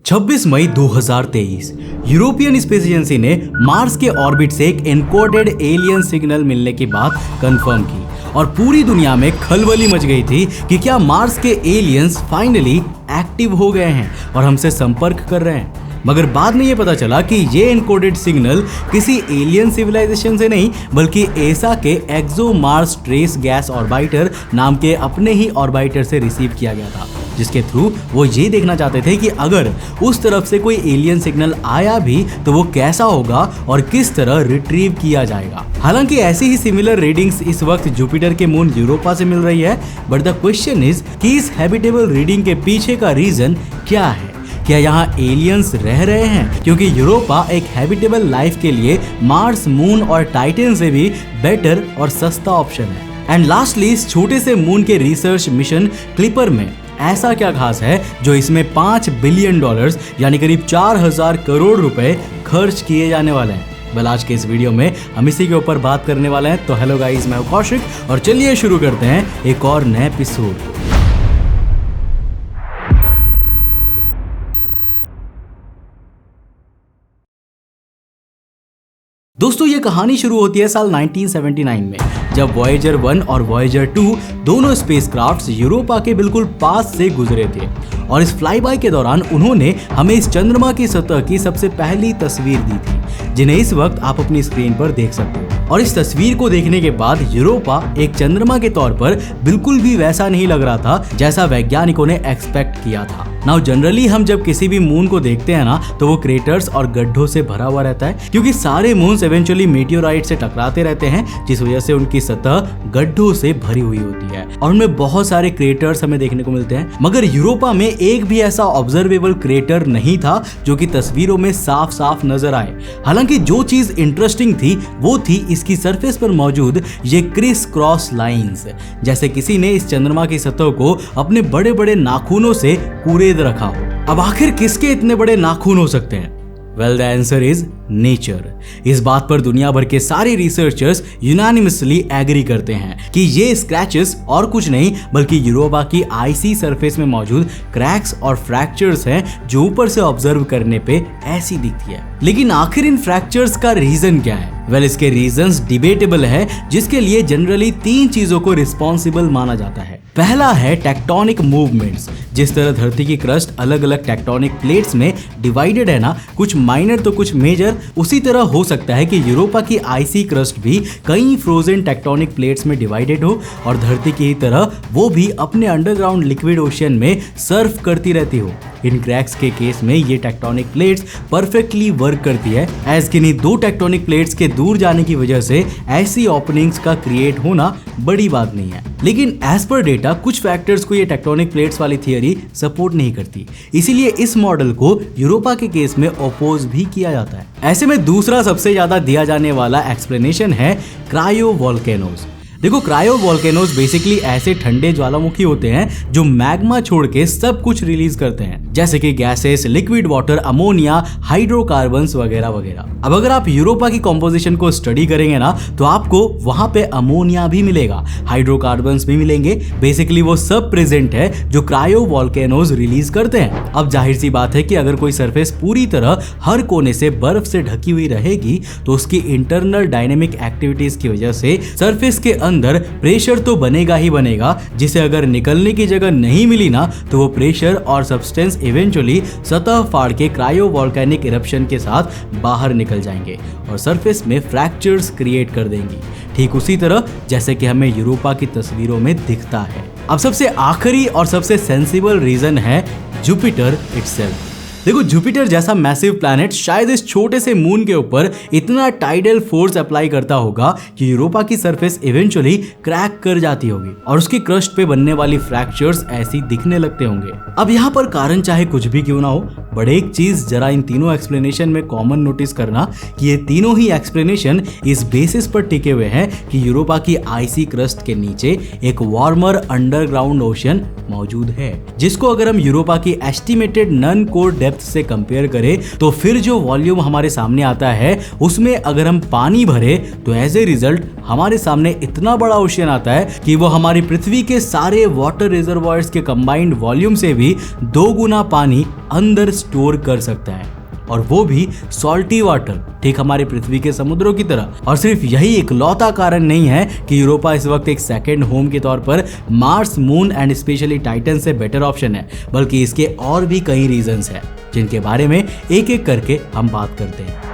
26 मई 2023 European space agency ने Mars के orbit से एक एनकोडेड एलियन सिग्नल मिलने की बात कंफर्म की और पूरी दुनिया में खलबली मच गई थी कि क्या मार्स के एलियंस फाइनली एक्टिव हो गए हैं और हमसे संपर्क कर रहे हैं। मगर बाद में ये पता चला कि ये एनकोडेड सिग्नल किसी एलियन सिविलाइजेशन से नहीं बल्कि एसा के एक्सो मार्स ट्रेस गैस ऑर्बिटर नाम के अपने ही ऑर्बिटर से रिसीव किया गया था, जिसके थ्रू वो ये देखना चाहते थे कि अगर उस तरफ से कोई एलियन सिग्नल आया भी तो वो कैसा होगा और किस तरह रिट्रीव किया जाएगा। हालांकि ऐसी ही सिमिलर रीडिंग्स इस वक्त जुपिटर के मून यूरोपा से मिल रही है, बट द क्वेश्चन इज कि इस हैबिटेबल रीडिंग के पीछे का रीजन क्या है। क्या यहाँ एलियंस रह रहे हैं? क्योंकि यूरोपा एक हैबिटेबल लाइफ के लिए मार्स, मून और टाइटन से भी बेटर और सस्ता ऑप्शन है। एंड लास्टली इस छोटे से मून के रिसर्च मिशन क्लिपर में ऐसा क्या खास है जो इसमें $5 बिलियन यानी करीब 4000 करोड़ रुपए खर्च किए जाने वाले हैं। वेल, आज के इस वीडियो में हम इसी के ऊपर बात करने वाले हैं। तो हेलो गाइस, मैं हूं कौशिक और चलिए शुरू करते हैं एक और नए एपिसोड। दोस्तों, ये कहानी शुरू होती है साल 1979 में, जब वॉयेजर 1 और वॉयेजर 2 दोनों स्पेसक्राफ्ट्स यूरोपा के बिल्कुल पास से गुजरे थे और इस फ्लाईबाय के दौरान उन्होंने हमें इस चंद्रमा की सतह की सबसे पहली तस्वीर दी थी, जिन्हें इस वक्त आप अपनी स्क्रीन पर देख सकते हो। और इस तस्वीर को देखने के बाद यूरोपा एक चंद्रमा के तौर पर बिल्कुल भी वैसा नहीं लग रहा था जैसा वैज्ञानिकों ने एक्सपेक्ट किया था। नाउ जनरली हम जब किसी भी मून को देखते हैं ना तो वो क्रेटर्स और गड्ढों से भरा हुआ रहता है, क्योंकि सारे मून्स इवेंचुअली मेटियोराइट से टकराते रहते हैं, जिस वजह से उनकी सतह गड्ढों से भरी हुई होती है और उनमें बहुत सारे क्रेटर्स हमें देखने को मिलते हैं। मगर यूरोपा में एक भी ऐसा ऑब्जर्वेबल क्रेटर नहीं था जो कि तस्वीरों में साफ साफ नजर आए। हालांकि जो चीज इंटरेस्टिंग थी वो थी इसकी सरफेस पर मौजूद ये क्रिस क्रॉस लाइंस, जैसे किसी ने इस चंद्रमा की सतह को अपने बड़े बड़े नाखूनों से कुरेद रखा हो। अब आखिर किसके इतने बड़े नाखून हो सकते हैं? Well, the answer is nature. इस बात पर दुनिया भर के सारे रिसर्चर्स यूनानिमसली एग्री करते हैं कि ये स्क्रैचेस और कुछ नहीं बल्कि यूरोपा की आइसी सरफेस में मौजूद क्रैक्स और फ्रैक्चर्स हैं जो ऊपर से ऑब्जर्व करने पे ऐसी दिखती है। लेकिन आखिर इन फ्रैक्चर्स का रीजन क्या है? वेल, इसके रीजंस डिबेटेबल है, जिसके लिए जनरली 3 चीजों को रिस्पॉन्सिबल माना जाता है। पहला है टेक्टोनिक मूवमेंट्स। जिस तरह धरती की क्रस्ट अलग अलग टेक्टोनिक प्लेट्स में डिवाइडेड है ना, कुछ माइनर तो कुछ मेजर, उसी तरह हो सकता है कि यूरोपा की आइसी क्रस्ट भी कई फ्रोजन टेक्टोनिक प्लेट्स में डिवाइडेड हो और धरती की तरह वो भी अपने अंडरग्राउंड लिक्विड ओशन में सर्फ करती रहती हो। इन क्रैक्स के केस में ये टेक्टोनिक प्लेट्स परफेक्टली वर्क करती है, एज किन्हीं 2 टेक्टोनिक प्लेट्स के दूर जाने की वजह से ऐसी ओपनिंग्स का क्रिएट होना बड़ी बात नहीं है। लेकिन एज पर डेटा कुछ फैक्टर्स को ये टेक्टोनिक प्लेट्स वाली थियरी सपोर्ट नहीं करती, इसीलिए इस मॉडल को यूरोपा के केस में अपोज भी किया जाता है। ऐसे में दूसरा सबसे ज्यादा दिया जाने वाला एक्सप्लेनेशन है क्रायो वोल्केनोज। देखो, क्रायो वोल्केनोज बेसिकली ऐसे ठंडे ज्वालामुखी होते हैं जो मैग्मा छोड़ के सब कुछ रिलीज करते हैं, जैसे कि gases, liquid water, ammonia, hydrocarbons वगैरह वगैरह। अब अगर आप यूरोपा की कॉम्पोजिशन को स्टडी करेंगे ना तो आपको वहां पे अमोनिया भी मिलेगा, हाइड्रोकार्बन्स भी मिलेंगे। बेसिकली वो सब प्रेजेंट है जो क्रायो वोल्केनोज रिलीज करते हैं। अब जाहिर सी बात है कि अगर कोई सरफेस पूरी तरह हर कोने से बर्फ से ढकी हुई रहेगी तो उसकी इंटरनल डायनेमिक एक्टिविटीज की वजह से सरफेस के अंदर प्रेशर तो बनेगा ही बनेगा, जिसे अगर निकलने की जगह नहीं मिली ना तो वो प्रेशर और सब्सटेंस इवेंचुअली सतह फाड़ के क्रायो वोल्केनिक इरप्शन के साथ बाहर निकल जाएंगे और सरफेस में फ्रैक्चर्स क्रिएट कर देंगी, ठीक उसी तरह जैसे कि हमें यूरोपा की तस्वीरों में दिखता है। अब सबसे आखिरी और सबसे सेंसिबल रीजन है जुपिटर इटसेल्फ। देखो, जुपिटर जैसा मैसिव प्लैनेट शायद इस छोटे से मून के ऊपर इतना टाइडल फोर्स अप्लाई करता होगा कि यूरोपा की सरफेस इवेंचुअली क्रैक कर जाती होगी और उसकी क्रस्ट पे बनने वाली फ्रैक्चर्स ऐसी दिखने लगते होंगे। अब यहाँ पर कारण चाहे कुछ भी क्यों ना हो, बट एक चीज जरा इन तीनों एक्सप्लेनेशन में कॉमन नोटिस करना कि ये तीनों ही एक्सप्लेनेशन इस बेसिस पर टिके हुए हैं कि यूरोपा की आइसी क्रस्ट के नीचे एक वार्मर अंडरग्राउंड ओशन मौजूद है, जिसको अगर हम यूरोपा की एस्टिमेटेड नन कोर डेप्थ से कंपेयर करें तो फिर जो वॉल्यूम हमारे सामने आता है उसमें अगर हम पानी भरे तो एज ए रिजल्ट हमारे सामने इतना बड़ा ओशन आता है कि वो हमारी पृथ्वी के सारे वाटर रिजर्वॉयर्स के कंबाइंड वॉल्यूम से भी 2 गुना पानी अंदर स्टोर कर सकता है, और वो भी सॉल्टी वाटर, ठीक हमारे पृथ्वी के समुद्रों की तरह। और सिर्फ यही इकलौता कारण नहीं है कि यूरोपा इस वक्त एक सेकंड होम के तौर पर Mars, moon and specially Titan से बेटर ऑप्शन है, बल्कि इसके और भी कई रीजंस हैं जिनके बारे में एक एक करके हम बात करते हैं।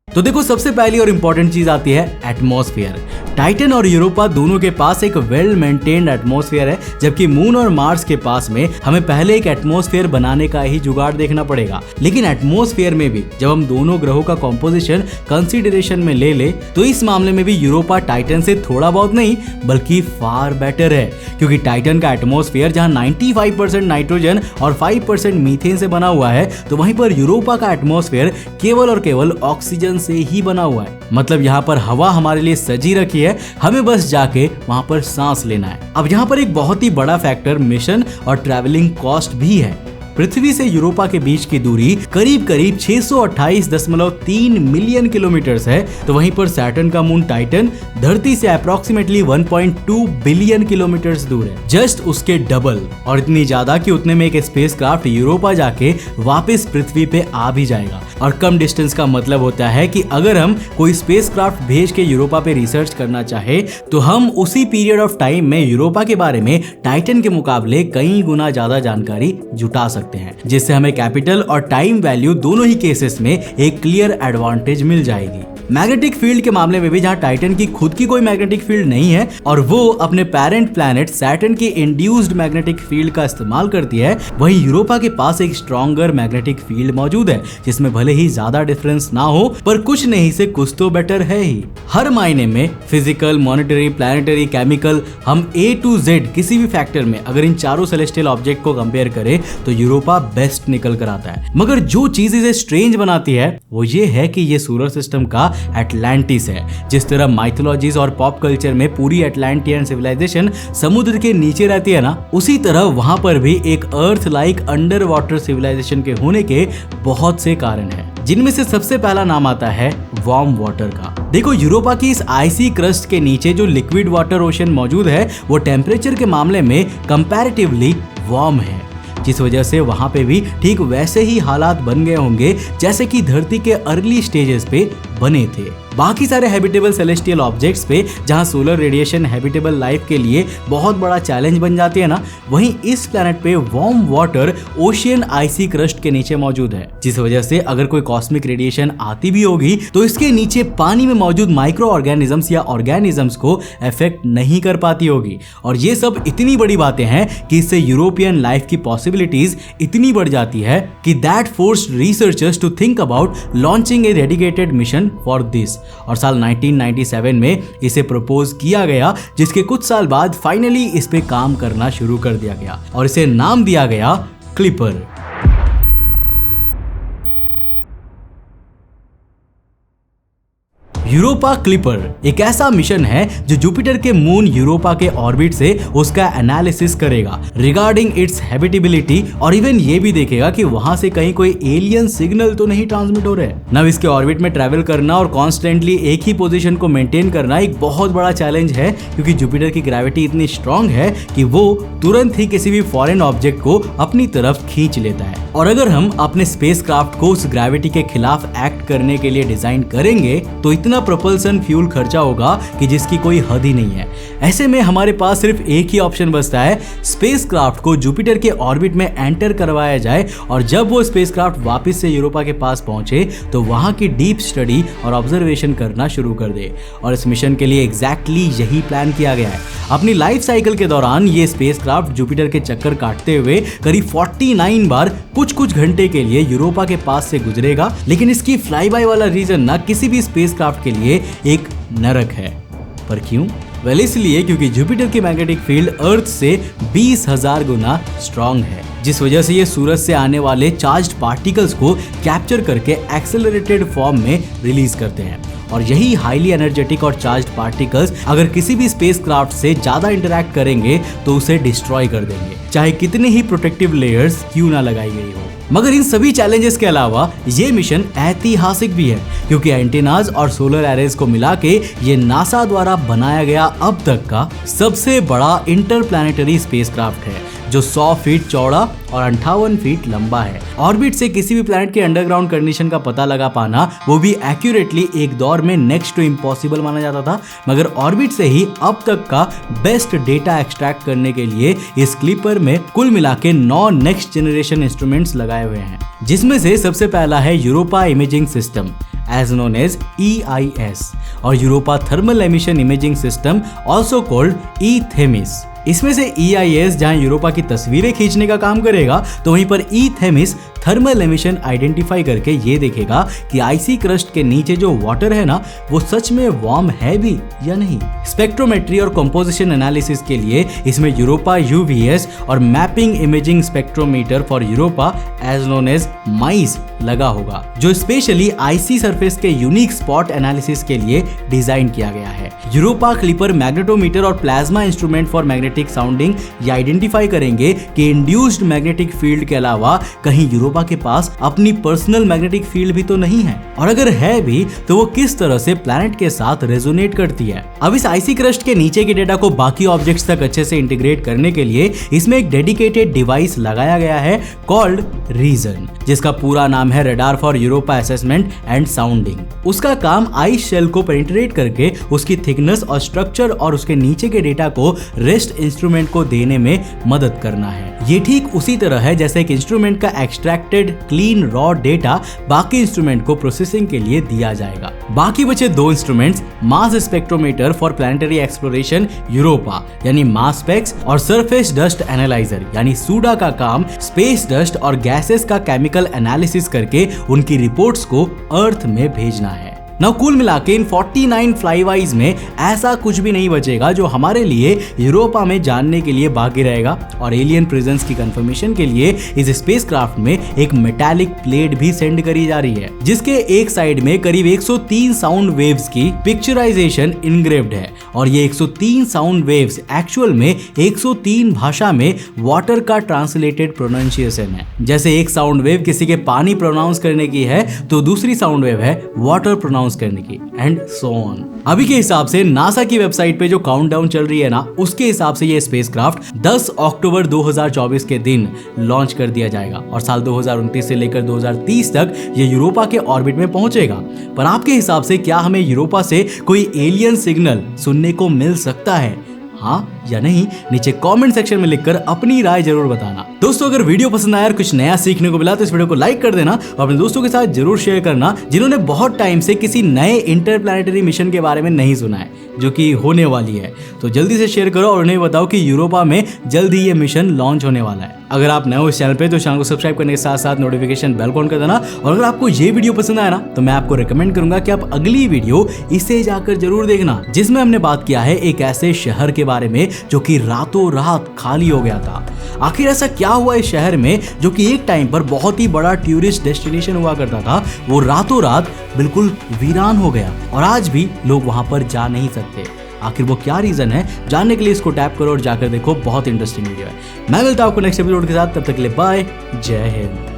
तो देखो, सबसे पहली और इंपॉर्टेंट चीज आती है एटमॉस्फेयर। टाइटन और यूरोपा दोनों के पास एक वेल मेंटेन्ड एटमॉस्फेयर है, जबकि मून और मार्स के पास में हमें पहले एक एटमॉस्फेयर बनाने का ही जुगाड़ देखना पड़ेगा। लेकिन एटमॉस्फेयर में भी जब हम दोनों ग्रहों का कॉम्पोजिशन कंसीडरेशन में ले तो इस मामले में भी यूरोपा टाइटन से थोड़ा बहुत नहीं बल्कि फार बेटर है, क्योंकि टाइटन का एटमॉस्फेयर जहां 95% नाइट्रोजन और 5% मीथेन से बना हुआ है, तो वहीं पर यूरोपा का एटमॉस्फेयर केवल और केवल ऑक्सीजन से ही बना हुआ है। मतलब यहाँ पर हवा हमारे लिए सजी रखी है, हमें बस जाके वहां पर सांस लेना है। अब यहाँ पर एक बहुत ही बड़ा फैक्टर मिशन और ट्रैवलिंग कॉस्ट भी है। पृथ्वी से यूरोपा के बीच की दूरी करीब 628.3 मिलियन किलोमीटर है, तो वहीं पर सैटर्न का मून टाइटन धरती से अप्रोक्सीमेटली 1.2 बिलियन किलोमीटर दूर है, जस्ट उसके डबल। और इतनी ज्यादा कि उतने में एक स्पेसक्राफ्ट यूरोपा जाके वापस पृथ्वी पे आ भी जाएगा। और कम डिस्टेंस का मतलब होता है कि अगर हम कोई स्पेसक्राफ्ट भेज के यूरोपा पे रिसर्च करना चाहे, तो हम उसी पीरियड ऑफ टाइम में यूरोपा के बारे में टाइटन के मुकाबले कई गुना ज्यादा जानकारी जुटा सकते हैं, जिससे हमें कैपिटल और टाइम वैल्यू दोनों ही केसेस में एक क्लियर एडवांटेज मिल जाएगी। मैग्नेटिक फील्ड के मामले में भी जहां टाइटन की खुद की कोई मैग्नेटिक फील्ड नहीं है और वो अपने पेरेंट प्लैनेट सैटर्न की इंड्यूस्ड मैग्नेटिक फील्ड का इस्तेमाल करती है, वहीं यूरोपा के पास एक स्ट्रॉन्गर मैग्नेटिक फील्ड मौजूद है, जिसमें भले ही ज्यादा डिफरेंस ना हो पर कुछ नहीं से कुछ तो बेटर है ही। हर मायने में फिजिकल, मॉनेटरी, प्लैनेटरी, केमिकल, हम A to Z किसी भी फैक्टर में अगर इन चारों सेलेस्टियल ऑब्जेक्ट को कंपेयर करें तो यूरोपा बेस्ट निकल कर आता है। मगर जो चीज इसे स्ट्रेंज बनाती है वो ये है कि ये सोलर सिस्टम का एटलांटिस है। जिस तरह माइथोलॉजीज और पॉप कल्चर में पूरी एटलांटियन सिविलाइजेशन समुद्र के नीचे रहती है ना, उसी तरह वहां पर भी एक earth like under water civilization के होने के बहुत से कारण हैं, जिनमें से सबसे पहला नाम आता है वार्म वाटर का। देखो, यूरोपा की इस आइसी क्रस्ट के नीचे जो लिक्विड वाटर ओशन मौजूद है वो टेम्परेचर के मामले में कंपैरेटिवली वार्म है, जिस वजह से वहां पे भी ठीक वैसे ही हालात बन गए होंगे जैसे कि धरती के अर्ली स्टेजेस पे बने थे। बाकी सारे हैबिटेबल सेलेस्टियल ऑब्जेक्ट्स पे जहां सोलर रेडिएशन हैबिटेबल लाइफ के लिए बहुत बड़ा चैलेंज बन जाती है ना, वहीं इस प्लैनेट पे वार्म वाटर ओशियन आइसी क्रस्ट के नीचे मौजूद है, जिस वजह से अगर कोई कॉस्मिक रेडिएशन आती भी होगी तो इसके नीचे पानी में मौजूद माइक्रो ऑर्गेनिजम्स या ऑर्गेनिजम्स को अफेक्ट नहीं कर पाती होगी। और ये सब इतनी बड़ी बातें हैं कि इससे यूरोपियन लाइफ की पॉसिबिलिटीज इतनी बढ़ जाती है कि that forced researchers to think about launching a dedicated mission for this. और साल 1997 में इसे प्रपोज किया गया, जिसके कुछ साल बाद फाइनली इस पे काम करना शुरू कर दिया गया और इसे नाम दिया गया क्लिपर। यूरोपा क्लिपर एक ऐसा मिशन है जो जुपिटर के मून यूरोपा के ऑर्बिट से उसका एनालिसिस करेगा रिगार्डिंग इट्स हैबिटेबिलिटी, और इवन ये भी देखेगा कि वहां से कहीं कोई एलियन सिग्नल तो नहीं ट्रांसमिट हो रहे। नव इसके ऑर्बिट में ट्रैवल करना और कॉन्स्टेंटली एक ही पोजीशन को मेंटेन करना एक बहुत बड़ा चैलेंज है, क्योंकि जुपिटर की ग्रेविटी इतनी स्ट्रांग है कि वो तुरंत ही किसी भी फॉरेन ऑब्जेक्ट को अपनी तरफ खींच लेता है। और अगर हम अपने स्पेसक्राफ्ट को उस ग्रेविटी के खिलाफ एक्ट करने के लिए डिजाइन करेंगे तो इतना प्रोपल्सन फ्यूल खर्चा होगा कि जिसकी कोई हद ही नहीं है। ऐसे में हमारे पास सिर्फ एक ही ऑप्शन बचता है, स्पेसक्राफ्ट को जुपिटर के ऑर्बिट में एंटर करवाया जाए और जब वो स्पेसक्राफ्ट वापस से यूरोपा के पास पहुंचे तो वहां की डीप स्टडी और ऑब्जर्वेशन करना शुरू कर दे। और इस मिशन के लिए एग्जैक्टली यही प्लान किया गया है। अपनी लाइफ साइकिल के दौरान ये स्पेसक्राफ्ट जुपिटर के चक्कर काटते हुए करीब 49 बार कुछ घंटे के लिए यूरोपा के पास से गुजरेगा, लेकिन इसकी फ्लाई बाय वाला रीजन ना किसी भी स्पेसक्राफ्ट के लिए एक नरक है। पर क्यों? वेल, इसलिए क्योंकि जुपिटर की मैग्नेटिक फील्ड अर्थ से 20,000 गुना स्ट्रॉन्ग है, जिस वजह से ये सूरज से आने वाले चार्ज्ड पार्टिकल्स को कैप्चर करके एक्सेलरेटेड फॉर्म में रिलीज करते हैं। और यही हाईली एनर्जेटिक और चार्ज्ड पार्टिकल्स अगर किसी भी स्पेसक्राफ्ट से ज्यादा इंटरैक्ट करेंगे तो उसे डिस्ट्रॉय कर देंगे, चाहे कितने ही प्रोटेक्टिव लेयर्स क्यों ना लगाई गई हो। मगर इन सभी चैलेंजेस के अलावा ये मिशन ऐतिहासिक भी है, क्योंकि एंटेनाज और सोलर एरेज को मिला के ये नासा द्वारा बनाया गया अब तक का सबसे बड़ा इंटरप्लैनेटरी स्पेसक्राफ्ट है, जो 100 फीट चौड़ा और 58 फीट लंबा है। ऑर्बिट से किसी भी प्लैनेट के अंडरग्राउंड कंडीशन का पता लगा पाना, वो भी एक्यूरेटली, एक दौर में नेक्स्ट टू इम्पॉसिबल माना जाता था। मगर ऑर्बिट से ही अब तक का बेस्ट डेटा एक्सट्रैक्ट करने के लिए इस क्लिपर में कुल मिला के 9 नेक्स्ट जनरेशन इंस्ट्रूमेंट्स लगाए हुए हैं, जिसमें से सबसे पहला है Europa imaging system as known as EIS और Europa thermal emission imaging system also called ETHEMIS। इसमें से EIS जहां यूरोपा की तस्वीरें खींचने का काम करेगा, तो वहीं पर ETHEMIS थर्मल एमिशन आइडेंटिफाई करके ये देखेगा कि आईसी क्रस्ट के नीचे जो वाटर है ना, वो सच में वार्म है भी या नहीं। स्पेक्ट्रोमेट्री और कंपोजिशन एनालिसिस के लिए इसमें यूरोपा UVS और mapping imaging spectrometer for Europa as known as MISE लगा होगा, जो स्पेशली आईसी सरफेस के यूनिक स्पॉट एनालिसिस के लिए डिजाइन किया गया है। यूरोपा क्लिपर मैग्नेटोमीटर और plasma instrument for magnetic sounding ये आइडेंटिफाई करेंगे कि इंड्यूस्ड मैग्नेटिक फील्ड के अलावा कहीं यूरोपा के पास अपनी पर्सनल मैग्नेटिक फील्ड भी तो नहीं है, और अगर है भी तो वो किस तरह से प्लैनेट के साथ रेजोनेट करती है। अब इस आईसी क्रस्ट के नीचे के डेटा को बाकी ऑब्जेक्ट्स तक अच्छे से इंटीग्रेट करने के लिए इसमें एक डेडिकेटेड डिवाइस लगाया गया है कॉल्ड रीजन, जिसका पूरा नाम है radar for Europa assessment and sounding. उसका काम आइस शेल को पेनिट्रेट करके उसकी थिकनेस और स्ट्रक्चर और उसके नीचे के डेटा को रेस्ट इंस्ट्रूमेंट को देने में मदद करना है। ये ठीक उसी तरह है जैसे एक इंस्ट्रूमेंट का एक्सट्रैक्टेड क्लीन रॉ डेटा बाकी इंस्ट्रूमेंट को प्रोसेसिंग के लिए दिया जाएगा। बाकी बचे 2 instruments, mass spectrometer for planetary exploration Europa यानी मासपेक्स और सरफेस डस्ट एनालाइजर यानी सूडा का काम स्पेस डस्ट और गैसेस का केमिकल एनालिसिस करके उनकी रिपोर्ट्स को अर्थ में भेजना है। नाउ कुल मिला के इन 49 फ्लाईवाइज में ऐसा कुछ भी नहीं बचेगा जो हमारे लिए यूरोपा में जानने के लिए बाकी रहेगा, और एलियन प्रेजेंस की कंफर्मेशन के लिए इस स्पेसक्राफ्ट में एक मेटालिक प्लेट भी सेंड करी जा रही है, जिसके एक साइड में करीब 103 साउंड वेव्स की पिक्चराइजेशन इनग्रेव्ड है, और ये 103 साउंड वेव्स एक्चुअल में 103 भाषा में वाटर का ट्रांसलेटेड प्रोनाउंसिएशन है। जैसे एक साउंड वेव किसी के पानी प्रोनाउंस करने की है, तो दूसरी साउंड वेव है वाटर प्रोनाउंस करने की, एंड सो ऑन। अभी के हिसाब से नासा की वेबसाइट पे जो काउंटडाउन चल रही है ना, उसके हिसाब से ये स्पेसक्राफ्ट 10 अक्टूबर 2024 के दिन लॉन्च कर दिया जाएगा, और साल 2029 से लेकर 2030 तक ये यूरोपा के ऑर्बिट में पहुंचेगा। पर आपके हिसाब से क्या हमें यूरोपा से कोई एलियन सिग्नल सुनने को मिल सकता है, हाँ या नहीं? नीचे कमेंट सेक्शन में लिखकर अपनी राय जरूर बताना। दोस्तों, अगर वीडियो पसंद आया और कुछ नया सीखने को मिला तो इस वीडियो को लाइक कर देना और अपने दोस्तों के साथ जरूर शेयर करना जिन्होंने बहुत टाइम से किसी नए इंटरप्लैनेटरी मिशन के बारे में नहीं सुना है, जो कि होने वाली है। तो जल्दी से शेयर करो और उन्हें बताओ कि यूरोपा में जल्द ही ये मिशन लॉन्च होने वाला है। अगर आप नए हो इस चैनल पे तो चैनल को सब्सक्राइब करने के साथ साथ नोटिफिकेशन बेल को ऑन कर देना, और अगर आपको ये वीडियो पसंद आया ना तो मैं आपको रिकमेंड करूंगा कि आप अगली वीडियो इसे जाकर जरूर देखना, जिसमें हमने बात किया है एक ऐसे शहर के बारे में जो कि रातों रात खाली हो गया था। आखिर ऐसा क्या हुआ इस शहर में जो कि एक टाइम पर बहुत ही बड़ा टूरिस्ट डेस्टिनेशन हुआ करता था, वो रातों रात बिल्कुल वीरान हो गया और आज भी लोग वहां पर जा नहीं सकते। आखिर वो क्या रीजन है, जानने के लिए इसको टैप करो और जाकर देखो, बहुत इंटरेस्टिंग वीडियो है। मैं मिलता हूं आपको नेक्स्ट एपिसोड के साथ, तब तक के लिए बाय, जय हिंद।